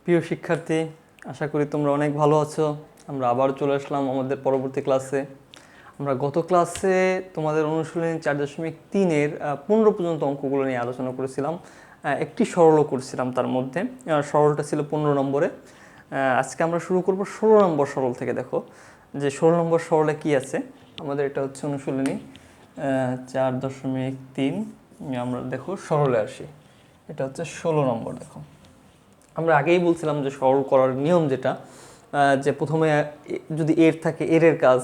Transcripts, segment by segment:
প্রিয় শিক্ষার্থী, আশা করি তোমরা অনেক ভালো আছো। আমরা আবার চলে আসলাম আমাদের পরবর্তী ক্লাসে। আমরা গত ক্লাসে তোমাদের অনুশীলনী 4.3-এর 15 পর্যন্ত অঙ্কগুলো নিয়ে আলোচনা করেছিলাম। একটি সরলও করছিলাম তার মধ্যে। সরলটা ছিল 15 নম্বরে। আজকে আমরা শুরু করব 16 নম্বর সরল থেকে। দেখো যে 16 নম্বর সরলে কি আছে। আমাদের এটা হচ্ছে অনুশীলনী 4.3। আমরা দেখো সরলে আসি। এটা হচ্ছে 16 নম্বর। দেখো আমরা আগেই বলছিলাম যে সরল করার নিয়ম যেটা, যে প্রথমে যদি এর থাকে এর কাজ,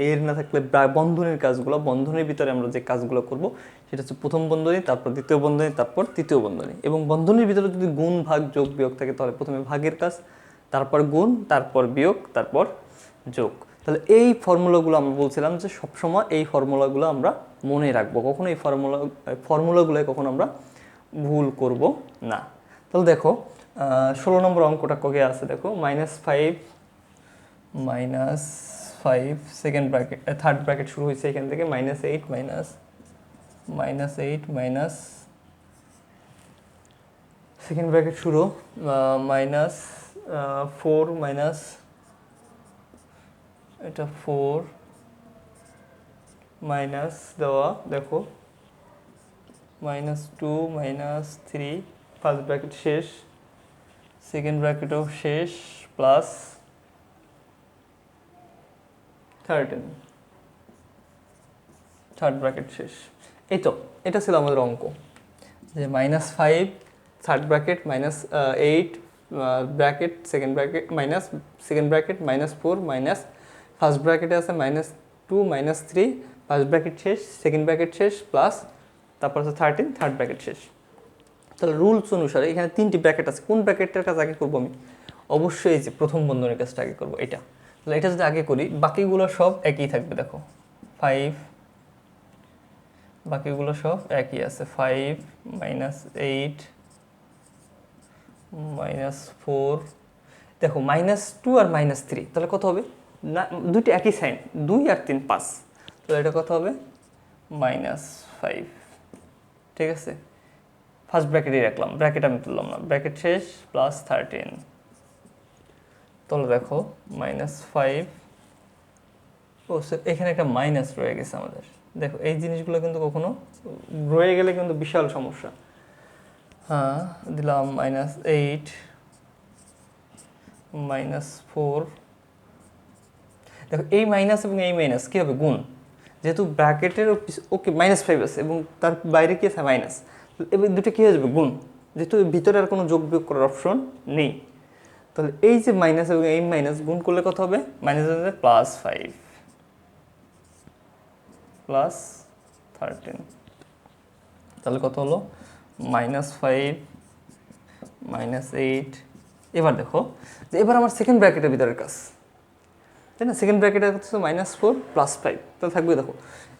এর না থাকলে বন্ধনীর কাজগুলো, বন্ধনীর ভিতরে আমরা যে কাজগুলো করব সেটা হচ্ছে প্রথম বন্ধনী, তারপর দ্বিতীয় বন্ধনী, তারপর তৃতীয় বন্ধনী। এবং বন্ধনীর ভিতরে যদি গুণ ভাগ যোগ বিয়োগ থাকে তাহলে প্রথমে ভাগের কাজ, তারপর গুণ, তারপর বিয়োগ, তারপর যোগ। তাহলে এই ফর্মুলাগুলো আমরা বলছিলাম যে সবসময় এই ফর্মুলাগুলো আমরা মনে রাখবো, কখনো এই ফর্মুলাগুলো কখনো আমরা ভুল করব না। তাহলে দেখো 16 নম্বর অঙ্কটা কগে আছে। দেখো -5 সেকেন্ড ব্র্যাকেট, থার্ড ব্র্যাকেট শুরু হয়েছে এখান থেকে, -8 মাইনাস সেকেন্ড ব্র্যাকেট শুরু, -4 মাইনাস এটা 4 মাইনাস দেওয়া, দেখো -2 -3, ফার্স্ট ব্র্যাকেট শেষ, সেকেন্ড ব্র্যাকেটও শেষ, প্লাস 13, থার্ড ব্র্যাকেট শেষ। এই তো এটা ছিল আমাদের অঙ্ক, যে -5 third bracket, -8 bracket second bracket, second bracket, -4 minus first ব্র্যাকেটে আছে -2 -3, ফার্স্ট ব্র্যাকেট শেষ, সেকেন্ড ব্র্যাকেট শেষ, প্লাস তারপর আছে 13, থার্ড ব্র্যাকেট শেষ। তাহলে রুলস অনুসারে এখানে 3টি ব্র্যাকেট আছে। কোন ব্র্যাকেটটার কাজ আগে করবো আমি? অবশ্যই এই যে প্রথম বন্ধনীর কাজটা আগে করবো, এটা। তাহলে এটা যদি আগে করি বাকিগুলো সব একই থাকবে। দেখো 5, বাকিগুলো সব একই আছে, 5 -8 -4, দেখো -2 আর -3, তাহলে কত হবে? না, দুইটি একই সাইন, 2 আর 3 5, তাহলে এটা কত হবে? -5। ঠিক আছে, ফার্স্ট ব্র্যাকেটই রাখলাম, ব্র্যাকেট আমি তুললাম না, ব্র্যাকেট শেষ, প্লাস 13। তাহলে দেখো -5, ও এখানে একটা মাইনাস রয়ে গেছে আমাদের। দেখো এই জিনিসগুলো কিন্তু কখনো রয়ে গেলে কিন্তু বিশাল সমস্যা। হ্যাঁ, দিলাম -8 -4, দেখো এই মাইনাস এবং এই মাইনাস কী হবে? গুণ। যেহেতু ব্র্যাকেটের ওকে -5 আছে এবং তার বাইরে কি আছে? মাইনাস, এবার দুটো কী হয়ে যাবে? গুণ। যেহেতু ভিতরে আর কোনো যোগ বিয়োগ করার অপশন নেই, তাহলে এই যে মাইনাস এবং এই মাইনাস গুণ করলে কত হবে? মাইনাস হবে +5 প্লাস 13, তাহলে কত হলো? -5 -8। এবার দেখো যে এবার আমার সেকেন্ড ব্র্যাকেটের ভিতরের কাজ, তাই না? সেকেন্ড ব্র্যাকেটের হচ্ছে -4 +5, তাহলে থাকবে দেখো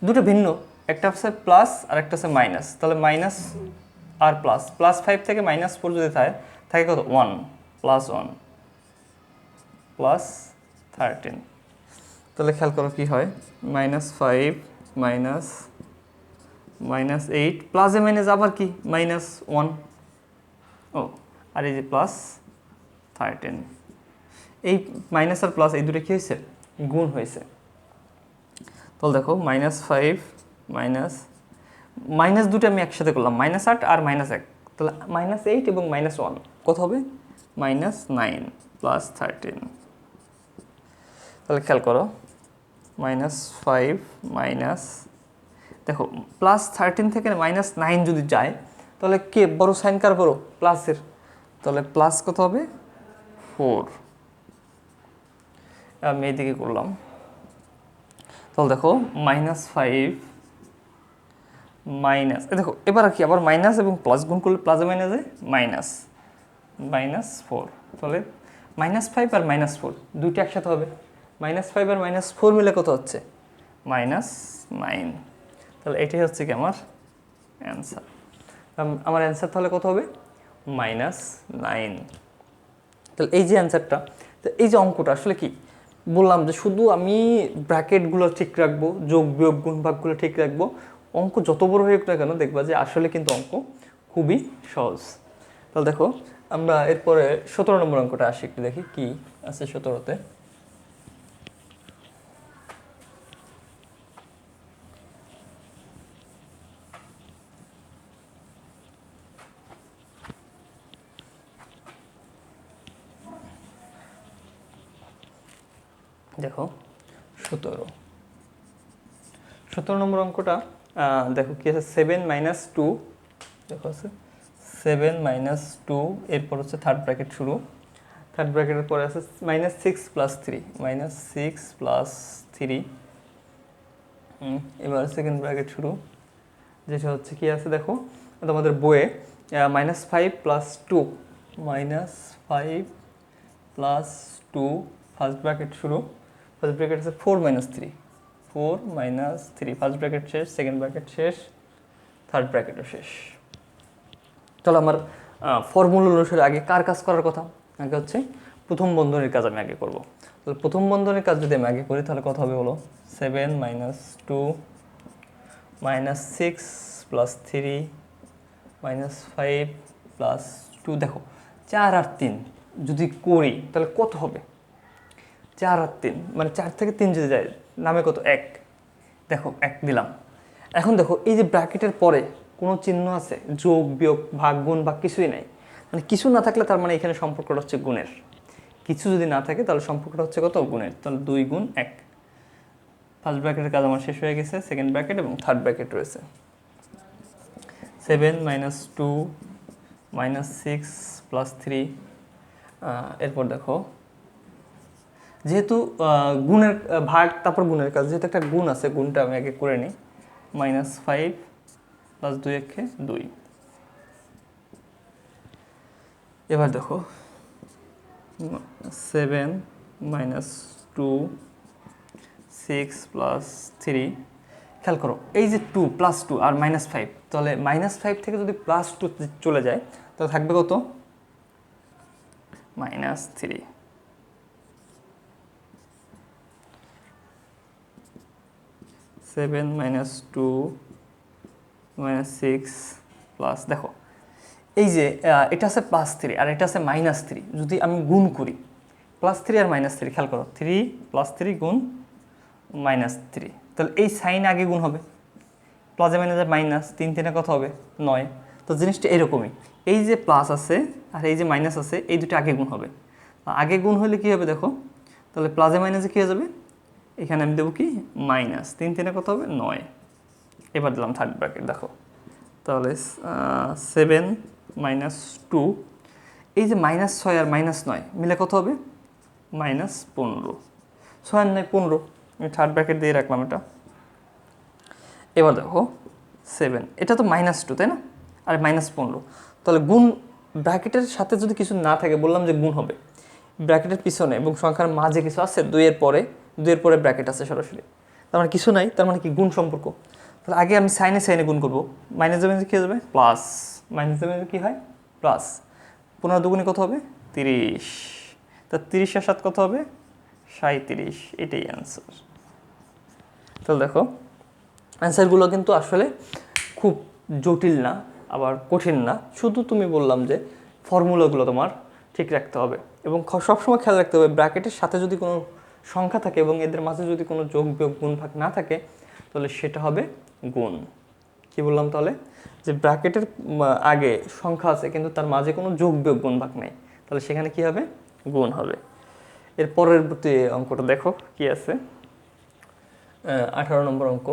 দুটো ভিন্ন, একটা হচ্ছে প্লাস আর একটা হচ্ছে মাইনাস। তাহলে মাইনাস আর প্লাস, +5 থেকে -4 যদি থাকে কত? 1, +1 প্লাস 13। তাহলে খেয়াল করো কি হয়, -5 -8 প্লাসে মাইনাস আবার কি -1, ও আর এই যে প্লাস 13, এই মাইনাস আর প্লাস এই দুটো কী হয়েছে? গুণ হয়েছে। তাহলে দেখো -5 মাইনাস দুটো আমি একসাথে করলাম, -8 আর -1, তাহলে -8 এবং -1 কত হবে? -9 প্লাস 13। তাহলে খেয়াল করো -5 দেখো +13 থেকে -9 যদি যায় তাহলে কে বড়? সাইন কার বড়? প্লাসের। তাহলে প্লাস কত হবে? 4। আমি এইদিকে করলাম, তাহলে দেখো -5 দেখো এবার কি আবার মাইনাস এবং প্লাস গুণ করলে প্লাসে মাইনাসে -4, তাহলে -5 আর -4 দুইটা একসাথে হবে, -5 আর -4 মিলে কত হচ্ছে? -9। তাহলে এটাই হচ্ছে কি আমার অ্যান্সার। আমার অ্যান্সার তাহলে কত হবে? -9। তাহলে এই যে অ্যান্সারটা, তো এই যে অঙ্কটা আসলে কি বললাম যে শুধু আমি ব্র্যাকেটগুলো ঠিক রাখবো, যোগ বিয়োগ গুণ ভাগগুলো ঠিক রাখবো, অঙ্ক যত বড় হোক না কেন দেখবা যে আসলে কিন্তু অঙ্ক খুবই সহজ। তাহলে দেখো আমরা এরপরে 17 নম্বর অঙ্কটা আসি, একটু দেখি কি আছে 17তে। দেখো 17 নম্বর অঙ্কটা দেখো কি আছে, 7 - 2, দেখো আছে 7 - 2, এরপর হচ্ছে থার্ড ব্র্যাকেট শুরু, থার্ড ব্র্যাকেটের পরে আছে -6 + 3, -6 + 3, এবার সেকেন্ড ব্র্যাকেট শুরু, যেটা হচ্ছে কি আছে দেখো তোমাদের বইয়ে -5 + 2, -5 + 2, ফার্স্ট ব্র্যাকেট শুরু, ফার্স্ট ব্র্যাকেট আছে 4 - 3, 4 - 3, ফার্স্ট ব্র্যাকেট শেষ, সেকেন্ড ব্র্যাকেট শেষ, থার্ড ব্র্যাকেটও শেষ। চলো আমার ফর্মুলা অনুসারে আগে কার কাজ করার কথা, আগে হচ্ছে প্রথম বন্ধনীর কাজ আমি আগে করব। তাহলে প্রথম বন্ধনীর কাজ যদি আমি আগে করি তাহলে কত হবে বলো, 7 - 2 -6 + 3 -5 + 2, দেখো 4 আর 3 যদি করি তাহলে কত হবে, 4 আর 3 মানে 4 থেকে 3 যদি যায় নামে কত 1, দেখো 1 দিলাম। এখন দেখো এই যে ব্র্যাকেটের পরে কোনো চিহ্ন আছে, যোগ বিয়োগ ভাগ গুণ বা কিছুই নাই, মানে কিছু না থাকলে তার মানে এখানে সম্পর্কটা হচ্ছে গুণের, কিছু যদি না থাকে তাহলে সম্পর্কটা হচ্ছে কত, গুণের। তাহলে 2 × 1, ফার্স্ট ব্র্যাকেটের কাজ আমার শেষ হয়ে গেছে, সেকেন্ড ব্র্যাকেট এবং থার্ড ব্র্যাকেট রয়েছে। 7 - 2 -6 + 3, এরপর দেখো যেহেতু গুণের ভাগ তারপর গুণের কাজ, যেহেতু একটা গুণ আছে গুণটা আমি আগে করে নিই, -5 + 2 × 2। এবার দেখো 7 - 2 6 + 3, খেয়াল করো এই যে 2 + 2 আর -5, তাহলে -5 থেকে যদি +2 চলে যায় তাহলে থাকবে কত, -3। 7 - 2 -6 প্লাস, দেখো এই যে এটা আছে +3 আর এটা আছে -3, যদি আমি গুণ করি +3 আর -3, খেয়াল করো 3 + 3 গুণ -3, তাহলে এই সাইন আগে গুণ হবে, প্লাসে মাইনাসে মাইনাস, 3 3 কত হবে 9। তো জিনিসটা এরকমই, এই যে প্লাস আছে আর এই যে মাইনাস আছে এই দুটো আগে গুণ হবে, আগে গুণ হলে কী হবে দেখো, তাহলে প্লাসে মাইনাসে কী হয়ে যাবে, এখানে আমি দেবো কি -3 3 কত হবে 9। এবার দিলাম থার্ড ব্র্যাকেট, দেখো তাহলে 7 - 2, এই যে -6 আর -9 মিলে কত হবে, -15, 6 আর 9 15, আমি থার্ড ব্র্যাকেট দিয়ে রাখলাম এটা। এবার দেখো 7, এটা তো -2 তাই না, আর -15, তাহলে গুণ ব্র্যাকেটের সাথে যদি কিছু না থাকে বললাম যে গুণ হবে, ব্র্যাকেটের পিছনে এবং সংখ্যার মাঝে কিছু আছে, 2 এর পরে ব্র্যাকেট আছে সরাসরি, তার মানে কিছু নাই, তার মানে কি গুণ সম্পর্ক। তাহলে আগে আমি সাইনে সাইনে গুণ করবো, মাইনাস যাবে কী হয়ে যাবে প্লাস, মাইনাস যাবে কী হয় প্লাস, 15 দুগুণে কত হবে 30, তা 30 আর 7 কত হবে 37, এটাই অ্যান্সার। তাহলে দেখো অ্যান্সারগুলো কিন্তু আসলে খুব জটিল না আবার কঠিন না, শুধু তুমি বললাম যে ফর্মুলাগুলো তোমার ঠিক রাখতে হবে এবং সবসময় খেয়াল রাখতে হবে ব্র্যাকেটের সাথে যদি কোনো সংখ্যা থাকে এবং এদের মাঝে যদি কোনো যোগ বিয়োগ গুণ ভাগ না থাকে তাহলে সেটা হবে গুণ। কি বললাম তাহলে, যে ব্র্যাকেটের আগে সংখ্যা আছে কিন্তু তার মাঝে কোনো যোগ বিয়োগ গুণ ভাগ নেই, তাহলে সেখানে কি হবে গুণ হবে। এর পরবর্তী অঙ্কটা দেখো কি আছে, 18 নম্বর অঙ্ক।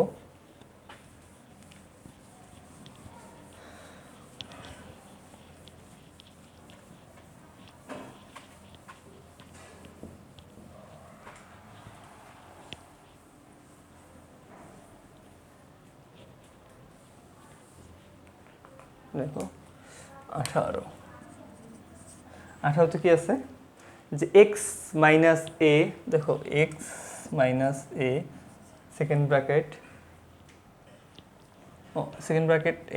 দেখো 18তে কি আছে, যে x - a, দেখো x - a, second bracket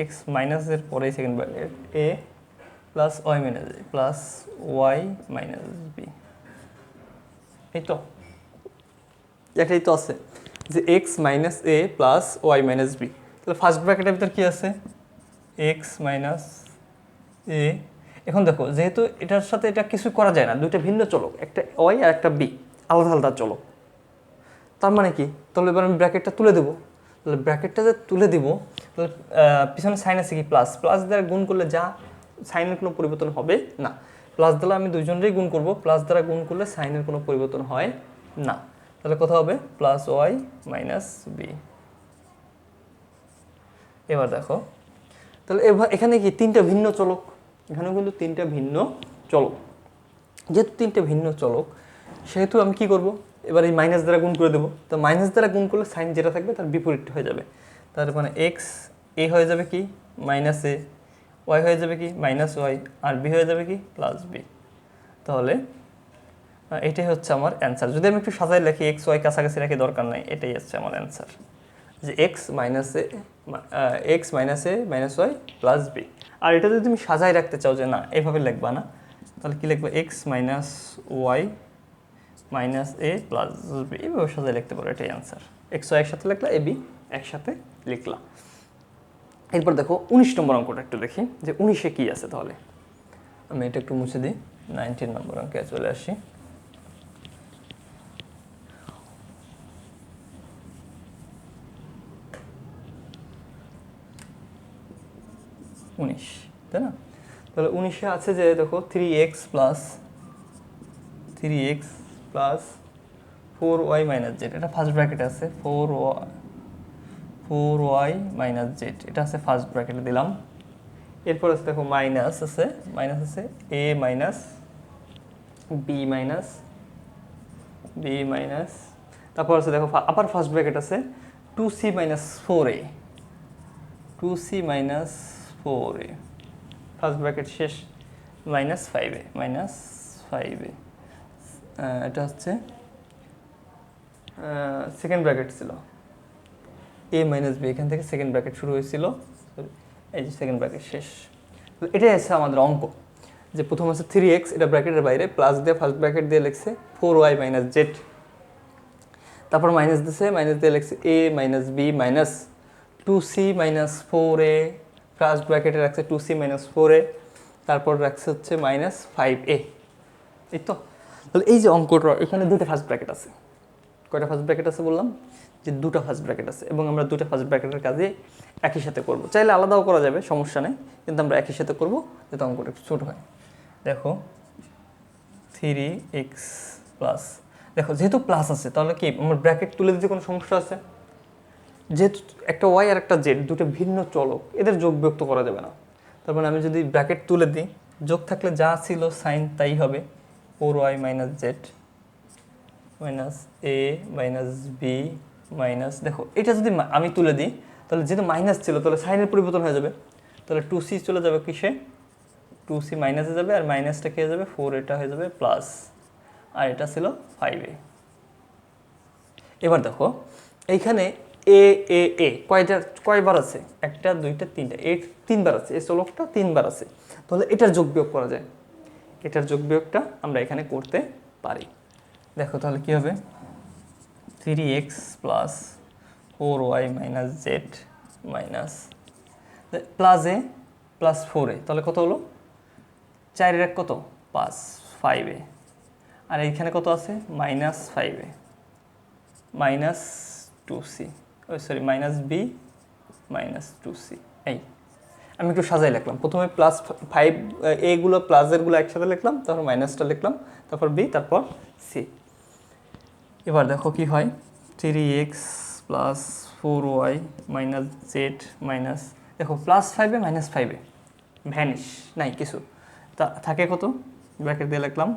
x minus এর পরেই second bracket a plus y minus a plus y minus b, এই তো এটাই তো আছে যে x - a plus y minus b। তাহলে ফার্স্ট ব্র্যাকেটের ভিতর কি আছে x - a, এখন দেখো যেহেতু এটার সাথে এটা কিছু করা যায় না, দুইটা ভিন্ন চলক, একটা ওয়াই আর একটা বি, আলাদা আলাদা চলক। তার মানে কি, তাহলে এবার আমি ব্র্যাকেটটা তুলে দেবো। তাহলে ব্র্যাকেটটা যে তুলে দিব, তাহলে পিছনে সাইন আছে কি প্লাস, প্লাস দ্বারা গুণ করলে যা সাইনের কোনো পরিবর্তন হবে না। প্লাস দ্বারা আমি দুজনেরই গুণ করব, প্লাস দ্বারা গুণ করলে সাইনের কোনো পরিবর্তন হয় না। তাহলে কথা হবে প্লাস ওয়াই মাইনাস বি। এবার দেখো, তাহলে এবার এখানে কি তিনটা ভিন্ন চলক, এখানেও কিন্তু তিনটা ভিন্ন চলক। যেহেতু তিনটে ভিন্ন চলক, সেহেতু আমি কি করব, এবার এই মাইনাস দ্বারা গুণ করে দেবো। তো মাইনাস দ্বারা গুণ করলে সাইন যেটা থাকবে তার বিপরীত হয়ে যাবে। তার মানে এক্স এ হয়ে যাবে কি মাইনাস এ, ওয়াই হয়ে যাবে কি মাইনাস ওয়াই, আর বি হয়ে যাবে কি প্লাস বি। তাহলে এটাই হচ্ছে আমার অ্যান্সার। যদি আমি একটু সাজাই লিখি, এক্স ওয়াই কাছাকাছি রাখি দরকার নাই, এটাই হচ্ছে আমার অ্যান্সার, যে এক্স মাইনাস এ মাইনাস ওয়াই প্লাস বি। আর এটা যদি তুমি সাজাই রাখতে চাও যে না এভাবে লিখবা না, তাহলে কি লিখবে, x minus Y minus A plus B, এইভাবে সাজাই লিখতে পারো, এটাই অ্যান্সার। এক্স ওয়াই একসাথে লিখলা, এ বি একসাথে লিখলা। এরপর দেখো 19 নম্বর অঙ্কটা একটু দেখি যে 19-এ কী আছে। তাহলে আমি এটা একটু মুছে দিই, 19 নম্বর অঙ্কে চলে আসি। তাই না? তাহলে 19-এ আছে যে দেখো 3x plus 4y minus Z, এটা ফার্স্ট ব্র্যাকেটে আছে, 4y মাইনাস জেড, এটা আছে ফার্স্ট ব্র্যাকেটে দিলাম। এরপর আছে দেখো মাইনাস আছে a মাইনাস b মাইনাস, তারপর আছে দেখো আবার ফার্স্ট ব্র্যাকেট আছে 2c minus 4a, first bracket শেষ, মাইনাস 5a, এটা হচ্ছে সেকেন্ড ব্র্যাকেট ছিল, a মাইনাস b, এখান থেকে সেকেন্ড ব্র্যাকেট শুরু হয়েছিল, এই যে সেকেন্ড ব্র্যাকেট শেষ। এটাই আছে আমাদের অঙ্ক, যে প্রথম আছে 3x, এটা ব্র্যাকেটের বাইরে, প্লাস দিয়ে ফার্স্ট ব্র্যাকেট দিয়ে লিখছে 4y মাইনাস জেড, তারপর মাইনাস দিছে, মাইনাস দিয়ে লিখছে a minus b minus 2c minus 4a, first ব্র্যাকেটে রাখছে 2c মাইনাস 4a, তারপর রাখছে হচ্ছে মাইনাস 5a। এই তো, তাহলে এই যে অঙ্কটা, এখানে দুটো ফার্স্ট ব্র্যাকেট আছে। কয়টা ফার্স্ট ব্র্যাকেট আছে বললাম, যে দুটো ফার্স্ট ব্র্যাকেট আছে, এবং আমরা দুটো ফার্স্ট ব্র্যাকেটের কাজে একই সাথে করব। চাইলে আলাদাও করা যাবে, সমস্যা নেই, কিন্তু আমরা একই সাথে করব যাতে অঙ্কটা একটু ছোটো হয়। দেখো 3x প্লাস, দেখো যেহেতু প্লাস আছে তাহলে কি আমার ব্র্যাকেট তুলে দিতে কোনো সমস্যা আছে? যেহেতু একটা ওয়াই আর একটা জেড দুটো ভিন্ন চলক, এদের যোগ বিয়োগ তো করা যাবে না। তার মানে আমি যদি ব্র্যাকেট তুলে দিই, যোগ থাকলে যা ছিল সাইন তাই হবে, 4y মাইনাস জেড মাইনাস এ মাইনাস বি মাইনাস, দেখো এটা যদি আমি তুলে দিই, তাহলে যেহেতু মাইনাস ছিল তাহলে সাইনের পরিবর্তন হয়ে যাবে, তাহলে 2c চলে যাবে কিসে, 2c মাইনাসে যাবে, আর মাইনাসটা খেয়ে যাবে 4, এটা হয়ে যাবে প্লাস, আর এটা ছিল 5a। এবার দেখো এইখানে এ এ এ কয়বার আছে, একটা দুইটা তিনটা, এ তিনবার আছে, এই চলকটা তিনবার আছে, তাহলে এটার যোগ বিয়োগ করা যায়, এটার যোগ বিয়োগটা আমরা এখানে করতে পারি। দেখো তাহলে কি হবে, 3x plus 4y minus Z minus plus A plus 4a, তাহলে কত হলো, 4 এক কত 5, 5a, আর এইখানে কত আছে minus 5a minus 2c, minus B minus 2c। এই আমি একটু সাজাই লিখলাম, প্রথমে প্লাস 5 এগুলো প্লাসেরগুলো একসাথে লিখলাম, তারপর মাইনাসটা লিখলাম, তারপর বি, তারপর সি। এবার দেখো কি হয়, 3x plus 4y minus Z minus, দেখো plus 5a minus 5a vanish নাই কিছু, তা থাকে কত, ব্র্যাকেট দিয়ে লিখলাম,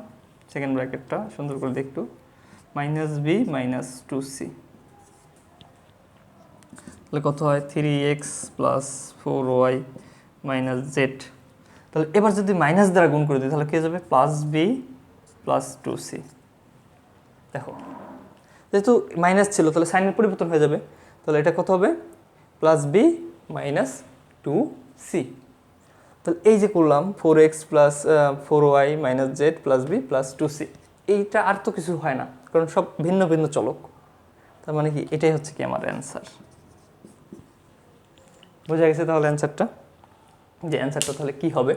সেকেন্ড ব্র্যাকেটটা সুন্দর করে দেখটু, মাইনাস বি মাইনাস 2c, তাহলে কত হয় 3x plus 4y minus Z. তাহলে এবার যদি মাইনাস দ্বারা গুণ করে দিই তাহলে কে যাবে, প্লাস বি প্লাস 2c। দেখো যেহেতু মাইনাস ছিল তাহলে সাইনের পরিবর্তন হয়ে যাবে, তাহলে এটা কত হবে, প্লাস বি মাইনাস 2c। তাহলে এই যে করলাম 4x plus 4y minus Z plus B plus 2c, এইটা আর তো কিছু হয় না, কারণ সব ভিন্ন ভিন্ন চলক। তার মানে কি এটাই হচ্ছে কি আমার অ্যান্সার। বোঝা গেছে তাহলে অ্যান্সারটা, যে অ্যান্সারটা তাহলে কি হবে।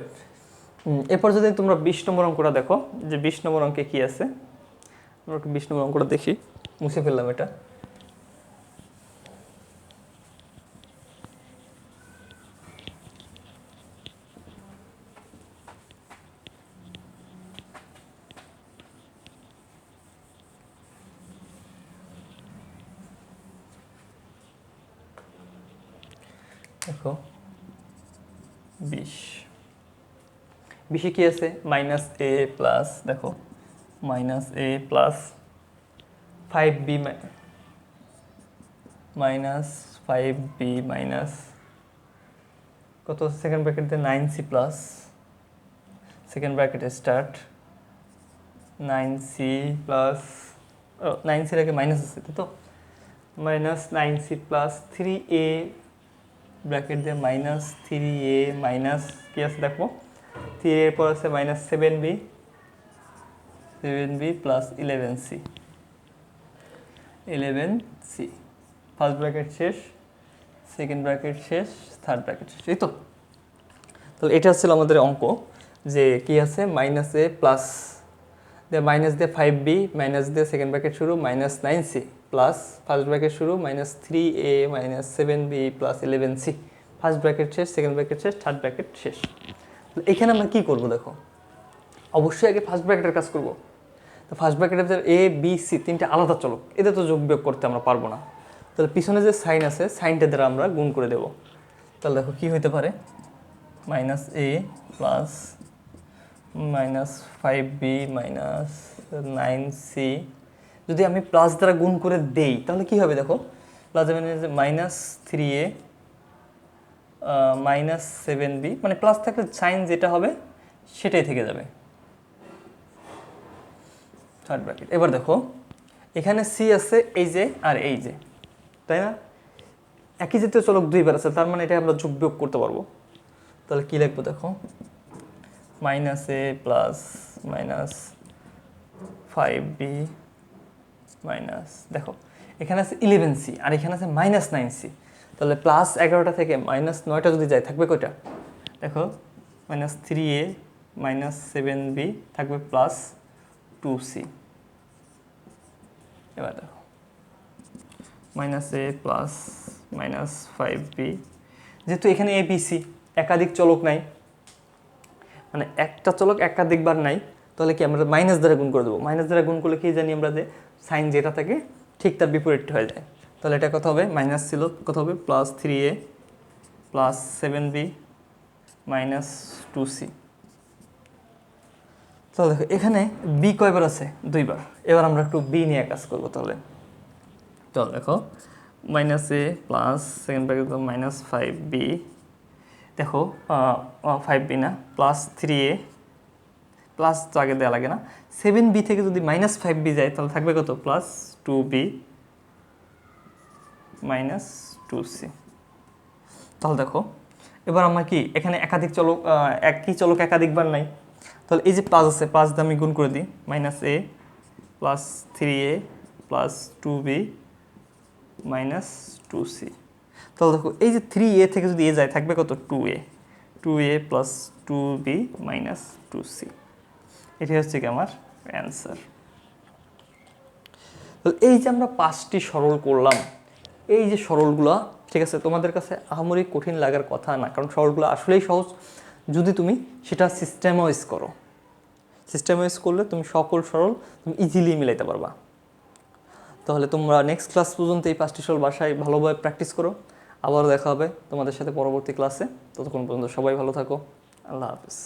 এরপর যদি তোমরা 20 নম্বর অঙ্কটা দেখো, যে 20 নম্বর অঙ্কে কি আছে, আমরা একটু 20 নম্বর অঙ্কটা দেখি, মুছে ফেললাম এটা। দেখো 20 কি আছে, মাইনাস এ প্লাস, দেখো minus A plus 5b minus 5b minus কত, সেকেন্ড ব্র্যাকেট দিয়ে 9c প্লাস, সেকেন্ড ব্র্যাকেটে স্টার্ট 9c প্লাস, 9c এর আগে মাইনাস আছে তো, minus 9c plus 3a bracket দিয়ে মাইনাস 3a মাইনাস কি আছে দেখো, 3a এর পর আছে minus 7b plus 11c first bracket শেষ, সেকেন্ড ব্র্যাকেট শেষ, থার্ড ব্র্যাকেট শেষ, এই তো। তাহলে এটা ছিল আমাদের অঙ্ক, যে কি আছে মাইনাস এ প্লাস দিয়ে মাইনাস দিয়ে 5b মাইনাস দিয়ে সেকেন্ড ব্র্যাকেট শুরু minus 9c plus first bracket শুরু minus 3a minus 7b plus 11c, first bracket শেষ, সেকেন্ড ব্র্যাকেট শেষ, থার্ড ব্র্যাকেট শেষ। এখানে আমরা কি করব দেখো, অবশ্যই আগে ফার্স্ট ব্র্যাকেটের কাজ করব। তো ফার্স্ট ব্র্যাকেটের এ বি সি তিনটে আলাদা চলক, এদের তো যোগ বিয়োগ করতে আমরা পারবো না, তাহলে পিছনে যে সাইন আছে সাইনটা দ্বারা আমরা গুণ করে দেব। তাহলে দেখো কি হইতে পারে, minus A plus minus 5b minus 9c, যদি আমি প্লাস দ্বারা গুণ করে দেই তাহলে কি হবে দেখো, plus minus 3a minus 7b, মানে প্লাস থাকলে সাইন যেটা হবে সেটাই থেকে যাবে, থার্ড ব্র্যাকেট। এবার দেখো এখানে সি আছে এই যে আর এই যে, তাই না, একই জাতীয় চলক দুইবার আছে, তার মানে এটা আমরা যোগ বিয়োগ করতে পারবো। তাহলে কি লিখবো দেখো, minus A plus minus 5b minus, দেখো এখানে আছে 11c আর এখানে আছে মাইনাস 9c, তাহলে প্লাস 11টা থেকে মাইনাস 9টা যদি যায় থাকবে কয়টা, দেখো মাইনাস 3a মাইনাস 7b থাকবে প্লাস 2c। এবার দেখো minus A plus minus 5b, যেহেতু এখানে এ বি সি একাধিক চলক নাই, মানে একটা চলক একাধিকবার নাই, তাহলে কি আমরা মাইনাস দ্বারা গুণ করে দেবো, মাইনাস দ্বারা গুণ করলে কি জানি আমরা যে সাইন যেটা থাকে ঠিক তার বিপরীত হয়ে যায়। তাহলে এটা কত হবে, মাইনাস ছিল কত হবে, plus 3a plus 7b minus 2c। তাহলে দেখো এখানে বি কয়বার আছে, দুইবার। এবার আমরা একটু বি নিয়ে কাজ করবো। তাহলে চল দেখো minus A plus second bracket minus 5b, দেখো 5b না প্লাস 3a, প্লাস তো আগে দেওয়া লাগে না, 7b থেকে যদি মাইনাস 5b যায় তাহলে থাকবে কত, প্লাস 2b মাইনাস 2c। তাহলে দেখো এবার আমরা কি এখানে একাধিক চলক, একই চলক একাধিকবার নাই, তাহলে এই যে প্লাস আছে, প্লাস দিয়ে আমি গুণ করে দিই, minus A plus 3a plus 2b minus 2c। তাহলে দেখো এই যে 3a থেকে যদি এ যায় থাকবে কত, 2a plus 2b minus 2c। এটাই হচ্ছে কি আমার অ্যান্সার। তো এই যে আমরা 5টি সরল করলাম, এই যে সরলগুলো ঠিক আছে তোমাদের কাছে আহামরি কঠিন লাগার কথা না, কারণ সরলগুলো আসলেই সহজ যদি তুমি সেটা সিস্টেমাইজ করো। সিস্টেমাইজ করলে তুমি সকল সরল তুমি ইজিলি মিলাইতে পারবা। তাহলে তোমরা নেক্সট ক্লাস পর্যন্ত এই 5টি সরল বাসায় ভালোভাবে প্র্যাকটিস করো। আবার দেখা হবে তোমাদের সাথে পরবর্তী ক্লাসে। ততক্ষণ পর্যন্ত সবাই ভালো থাকো। আল্লাহ হাফেজ।